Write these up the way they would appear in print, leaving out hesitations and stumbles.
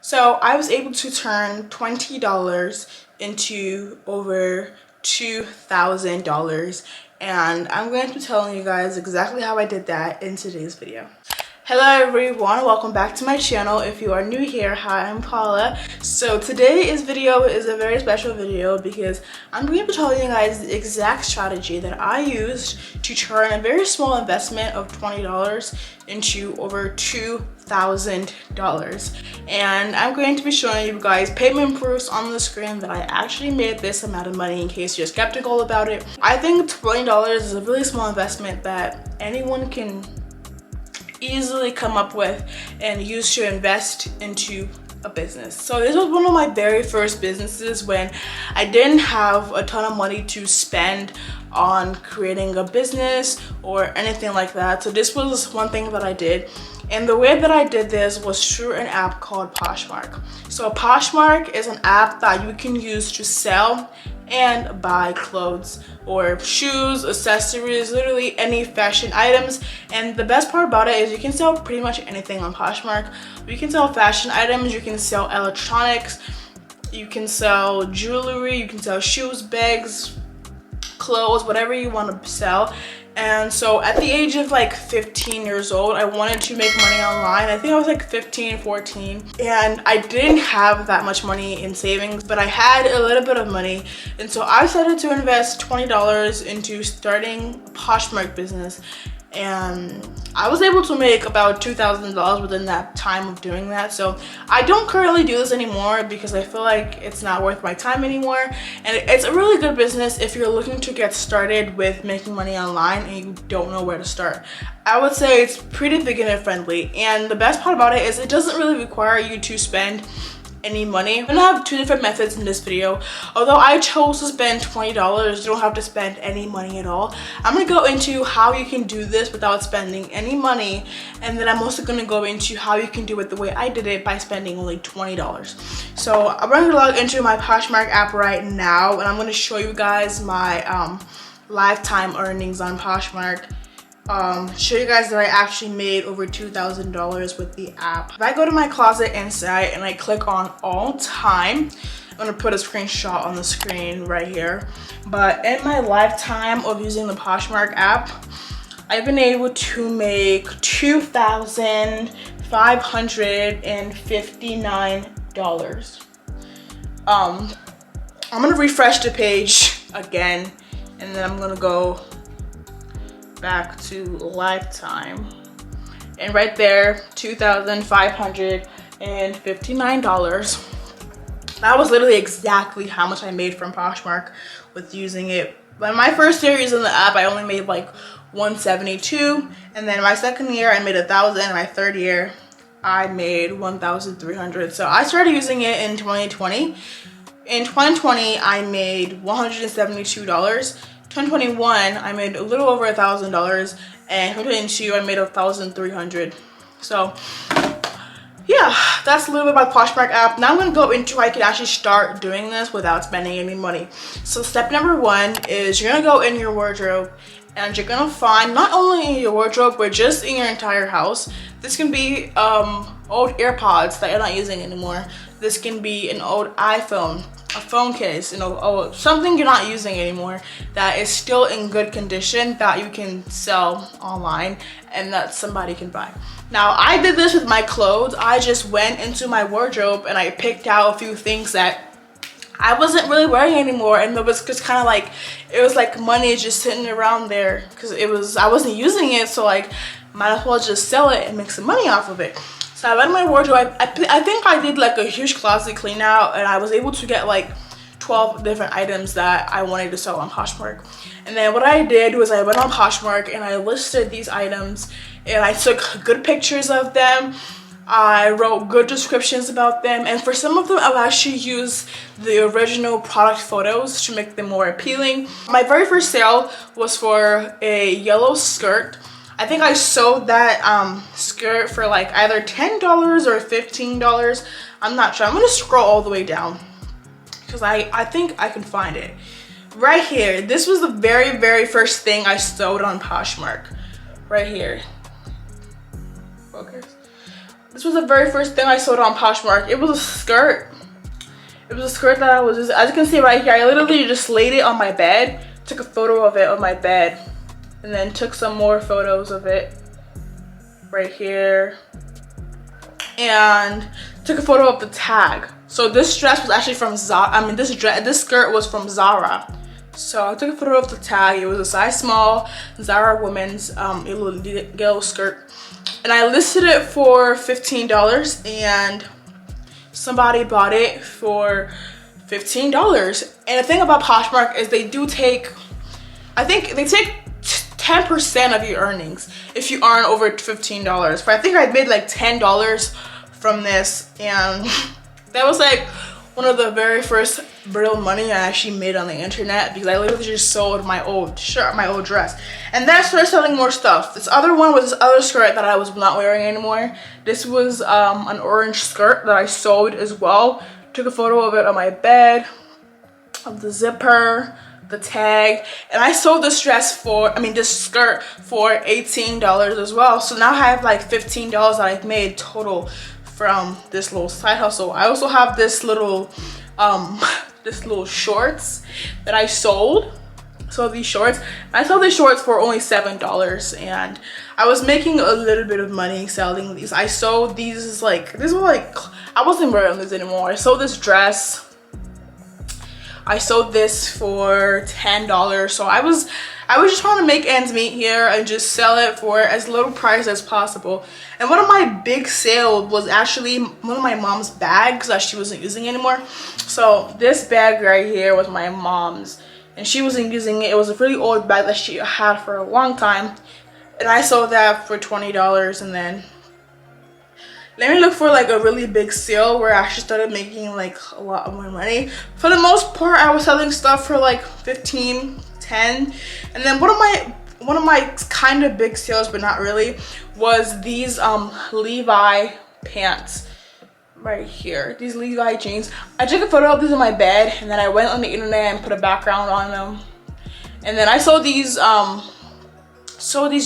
So I was able to turn $20 into over $2,000, and I'm going to be telling you guys exactly how I did that in today's video. Hello everyone, welcome back to my channel. If you are new here, hi, I'm Paula. So today's video is a very special video because I'm going to be telling you guys the exact strategy that I used to turn a very small investment of $20 into over $2,000. And I'm going to be showing you guys payment proofs on the screen that I actually made this amount of money in case you're skeptical about it. I think $20 is a really small investment that anyone can easily come up with and use to invest into a business. So this was one of my very first businesses when I didn't have a ton of money to spend on creating a business or anything like that. So this was one thing that I did. And the way that I did this was through an app called Poshmark. So Poshmark is an app that you can use to sell and buy clothes or shoes, accessories, literally any fashion items. And the best part about it is you can sell pretty much anything on Poshmark. You can sell fashion items, you can sell electronics, you can sell jewelry, you can sell shoes, bags, clothes, whatever you want to sell. And so at the age of like 15 years old, I wanted to make money online. I think I was like 15, 14, and I didn't have that much money in savings, but I had a little bit of money. And so I decided to invest $20 into starting a Poshmark business. And I was able to make about $2,000 within that time of doing that. So I don't currently do this anymore because I feel like it's not worth my time anymore. And it's a really good business if you're looking to get started with making money online and you don't know where to start. I would say it's pretty beginner friendly. And the best part about it is it doesn't really require you to spend any money. I'm gonna have two different methods in this video. Although I chose to spend $20, you don't have to spend any money at all. I'm gonna go into how you can do this without spending any money, and then I'm also gonna go into how you can do it the way I did it by spending only $20. So I'm gonna log into my Poshmark app right now, and I'm gonna show you guys my lifetime earnings on Poshmark. Show you guys that I actually made over $2,000 with the app. If I go to my closet insight and I click on all time, I'm gonna put a screenshot on the screen right here. But in my lifetime of using the Poshmark app, I've been able to make $2,559. I'm gonna refresh the page again, and then I'm gonna go back to lifetime, and right there, $2,559. That was literally exactly how much I made from Poshmark with using it. But my first year using the app, I only made like $172, and then my second year I made $1,000, and my third year I made $1,300. So I started using it in 2020. In 2020 I made $172. 2021 I made a little over $1,000, and 2022 I made $1,300. So yeah, that's a little bit about Poshmark app. Now I'm gonna go into how you can actually start doing this without spending any money. So step number one is you're gonna go in your wardrobe, and you're gonna find not only in your wardrobe but just in your entire house. This can be old AirPods that you're not using anymore. This can be an old iPhone, a phone case, something you're not using anymore that is still in good condition that you can sell online and that somebody can buy. Now I did this with my clothes. I just went into my wardrobe and I picked out a few things that I wasn't really wearing anymore, and it was just kind of like, it was like money just sitting around there because I wasn't using it, so like might as well just sell it and make some money off of it. So I went in my wardrobe. I think I did like a huge closet clean out, and I was able to get like 12 different items that I wanted to sell on Poshmark. And then what I did was I went on Poshmark and I listed these items, and I took good pictures of them. I wrote good descriptions about them, and for some of them I've actually used the original product photos to make them more appealing. My very first sale was for a yellow skirt. I think I sold that skirt for like either $10 or $15. I'm not sure. I'm gonna scroll all the way down because I think I can find it. Right here, this was the very first thing I sold on Poshmark. Right here. Focus. This was the very first thing I sold on Poshmark. It was a skirt. It was a skirt that I was just, as you can see right here, I literally just laid it on my bed, took a photo of it on my bed, and then took some more photos of it right here, and took a photo of the tag. So this dress was actually from Zara. I mean, this skirt was from Zara. So I took a photo of the tag. It was a size small Zara women's yellow skirt, and I listed it for $15, and somebody bought it for $15. And the thing about Poshmark is they do take, I think they take 10% of your earnings if you earn over $15. But I think I made like $10 from this, and that was like one of the very first real money I actually made on the internet, because I literally just sold my old shirt, my old dress, and then I started selling more stuff. This other one was this other skirt that I was not wearing anymore. This was an orange skirt that I sold as well. Took a photo of it on my bed, of the zipper, the tag, and I sold this dress for, this skirt for $18 as well. So now I have like $15 that I've made total from this little side hustle. I also have this little shorts that I sold. So these shorts, I sold these shorts for only $7, and I was making a little bit of money selling these. I sold these I wasn't wearing this anymore. I sold this dress. I sold this for $10. So I was just trying to make ends meet here and just sell it for as little price as possible. And one of my big sales was actually one of my mom's bags that she wasn't using anymore. So this bag right here was my mom's, and she wasn't using it. It was a really old bag that she had for a long time, and I sold that for $20. And then let me look for like a really big sale where I actually started making like a lot more money. For the most part, I was selling stuff for like 15, 10, and then one of my kind of big sales, but not really, was these Levi pants right here. These Levi jeans. I took a photo of these on my bed, and then I went on the internet and put a background on them, and then I sold these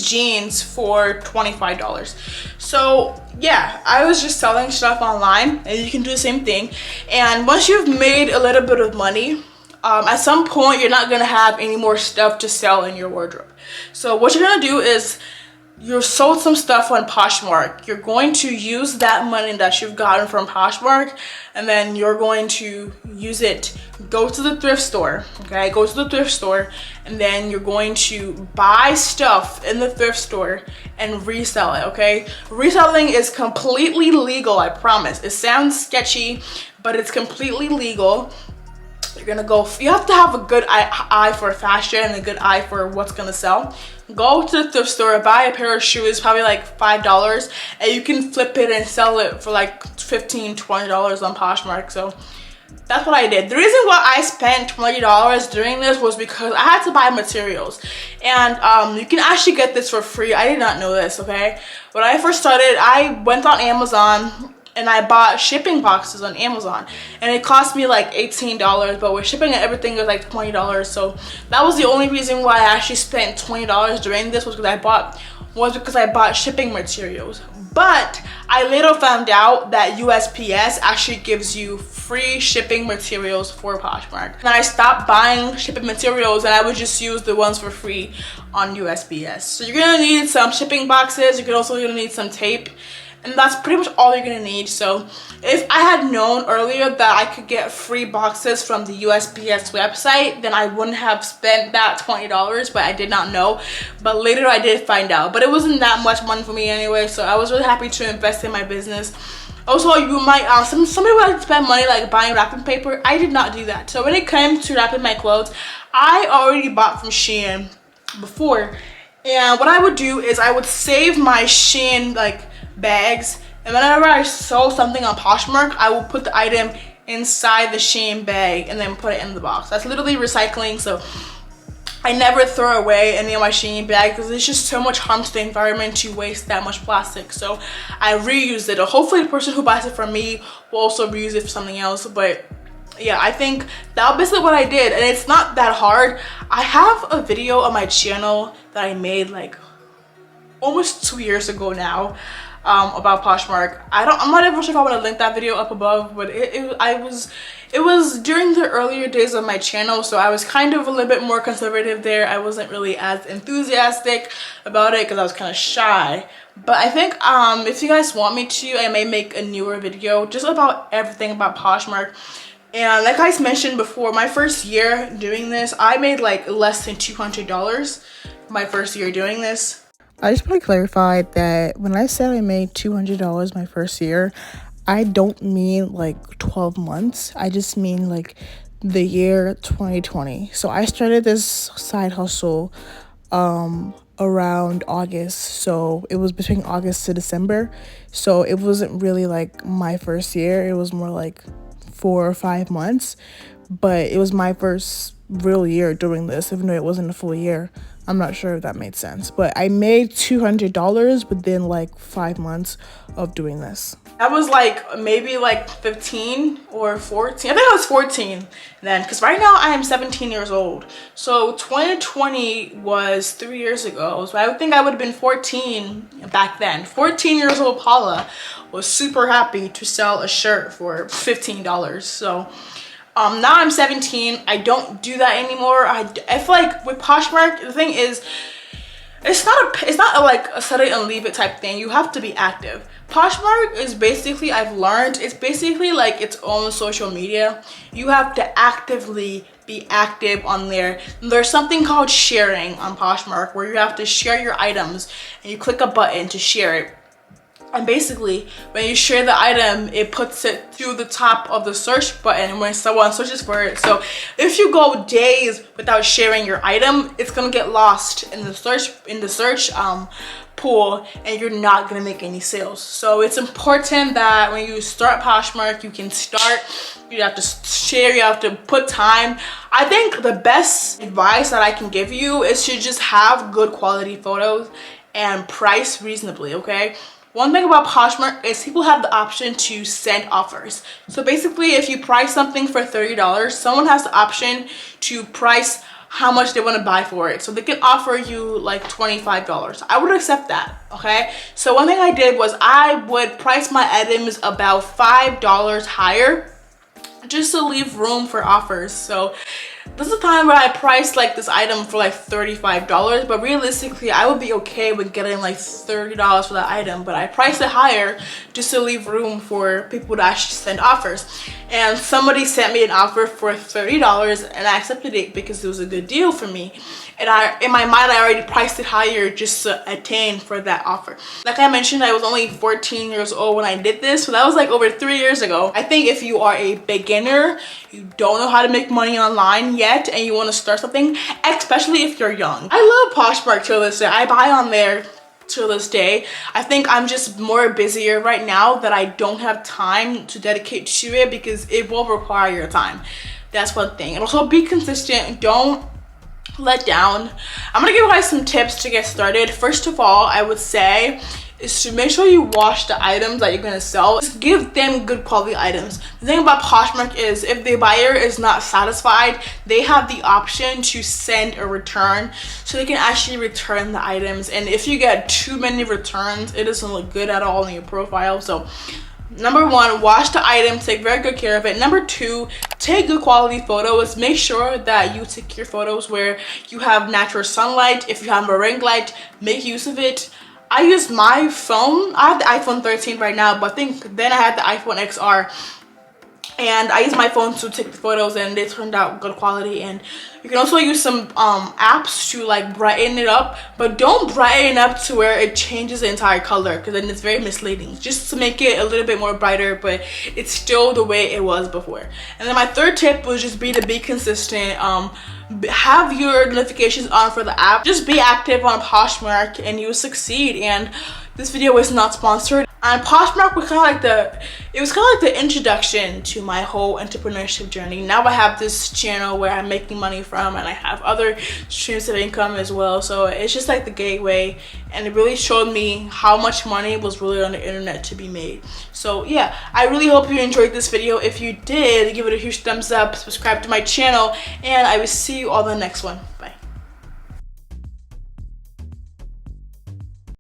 jeans for $25. So yeah, I was just selling stuff online, and you can do the same thing. And once you've made a little bit of money, at some point you're not gonna have any more stuff to sell in your wardrobe. So what you're gonna do is, you've sold some stuff on Poshmark. You're going to use that money that you've gotten from Poshmark, and then you're going to use it. Go to the thrift store, okay? Go to the thrift store, and then you're going to buy stuff in the thrift store and resell it, okay? Reselling is completely legal, I promise. It sounds sketchy, but it's completely legal. You're gonna go, you have to have a good eye for fashion and a good eye for what's gonna sell. Go to the thrift store, buy a pair of shoes, probably like $5, and you can flip it and sell it for like $15, $20 on Poshmark. So that's what I did. The reason why I spent $20 doing this was because I had to buy materials, and you can actually get this for free. I did not know this, okay? When I first started, I went on Amazon and I bought shipping boxes on Amazon, and it cost me like $18, but with shipping and everything it was like $20. So that was the only reason why I actually spent $20 doing this, was because I bought shipping materials. But I later found out that USPS actually gives you free shipping materials for Poshmark. And I stopped buying shipping materials, and I would just use the ones for free on USPS. So you're gonna need some shipping boxes. You're also gonna need some tape, and that's pretty much all you're gonna need. So if I had known earlier that I could get free boxes from the USPS website, then I wouldn't have spent that $20, but I did not know. But later I did find out, but it wasn't that much money for me anyway, so I was really happy to invest in my business. Also, you might, some people like to spend money like buying wrapping paper. I did not do that. So when it came to wrapping my clothes, I already bought from Shein before. And what I would do is I would save my Shein like bags, and whenever I sold something on Poshmark, I will put the item inside the Shein bag and then put it in the box. That's literally recycling, so I never throw away any of my Shein bags because it's just so much harm to the environment to waste that much plastic. So I reuse it, or hopefully the person who buys it from me will also reuse it for something else. But yeah, I think that's basically what I did, and it's not that hard. I have a video on my channel that I made like almost 2 years ago now. about Poshmark. I'm not even sure if I want to link that video up above, but it was during the earlier days of my channel, so I was kind of a little bit more conservative there. I wasn't really as enthusiastic about it because I was kind of shy. But I think if you guys want me to, I may make a newer video just about everything about Poshmark. And like I mentioned before, my first year doing this, I made like less than $200 my first year doing this. I just want to clarify that when I said I made $200 my first year, I don't mean like 12 months. I just mean like the year 2020. So I started this side hustle around August. So it was between August to December. So it wasn't really like my first year. It was more like 4 or 5 months. But it was my first real year doing this, even though it wasn't a full year. I'm not sure if that made sense, but I made $200 within like 5 months of doing this. I was like maybe like 15 or 14. I think I was 14 then, because right now I am 17 years old. So 2020 was 3 years ago. So I think I would have been 14 back then. 14 years old Paula was super happy to sell a shirt for $15. So now I'm 17. I don't do that anymore. I feel like with Poshmark, the thing is, it's not like a set it and leave it type thing. You have to be active. Poshmark is basically, I've learned, it's basically like its own social media. You have to actively be active on there. There's something called sharing on Poshmark where you have to share your items and you click a button to share it. And basically, when you share the item, it puts it to the top of the search button when someone searches for it. So if you go days without sharing your item, it's gonna get lost in the search pool, and you're not gonna make any sales. So it's important that when you start Poshmark, you can start. You have to share. You have to put time. I think the best advice that I can give you is to just have good quality photos and price reasonably. Okay. One thing about Poshmark is people have the option to send offers. So basically, if you price something for $30, someone has the option to price how much they want to buy for it. So they can offer you like $25. I would accept that, okay? So one thing I did was I would price my items about $5 higher just to leave room for offers. So this is the time where I priced like this item for like $35, but realistically I would be okay with getting like $30 for that item, but I priced it higher just to leave room for people to actually send offers. And somebody sent me an offer for $30 and I accepted it because it was a good deal for me. And in my mind, I already priced it higher just to attain for that offer. Like I mentioned, I was only 14 years old when I did this, so that was like over 3 years ago. I think if you are a beginner, you don't know how to make money online yet, and you want to start something, especially if you're young. I love Poshmark till this day. I buy on there till this day. I think I'm just more busier right now that I don't have time to dedicate to it because it will require your time. That's one thing. And also be consistent. Don't let down. I'm gonna give you guys some tips to get started. First of all, I would say is to make sure you wash the items that you're gonna sell. Just give them good quality items. The thing about Poshmark is if the buyer is not satisfied, they have the option to send a return, so they can actually return the items. And if you get too many returns, it doesn't look good at all in your profile. So number one, wash the item, take very good care of it. Number two, take good quality photos. Make sure that you take your photos where you have natural sunlight. If you have a ring light, make use of it. I use my phone. I have the iPhone 13 right now, but I think then I had the iPhone XR. And I use my phone to take the photos and they turned out good quality. And you can also use some apps to like brighten it up, but don't brighten it up to where it changes the entire color, because then it's very misleading. Just to make it a little bit more brighter, but it's still the way it was before. And then my third tip was just be consistent. Have your notifications on for the app. Just be active on Poshmark and you'll succeed. And this video is not sponsored. And Poshmark was kind of like the introduction to my whole entrepreneurship journey. Now I have this channel where I'm making money from, and I have other streams of income as well. So it's just like the gateway, and it really showed me how much money was really on the internet to be made. So yeah, I really hope you enjoyed this video. If you did, give it a huge thumbs up, subscribe to my channel, and I will see you all in the next one. Bye.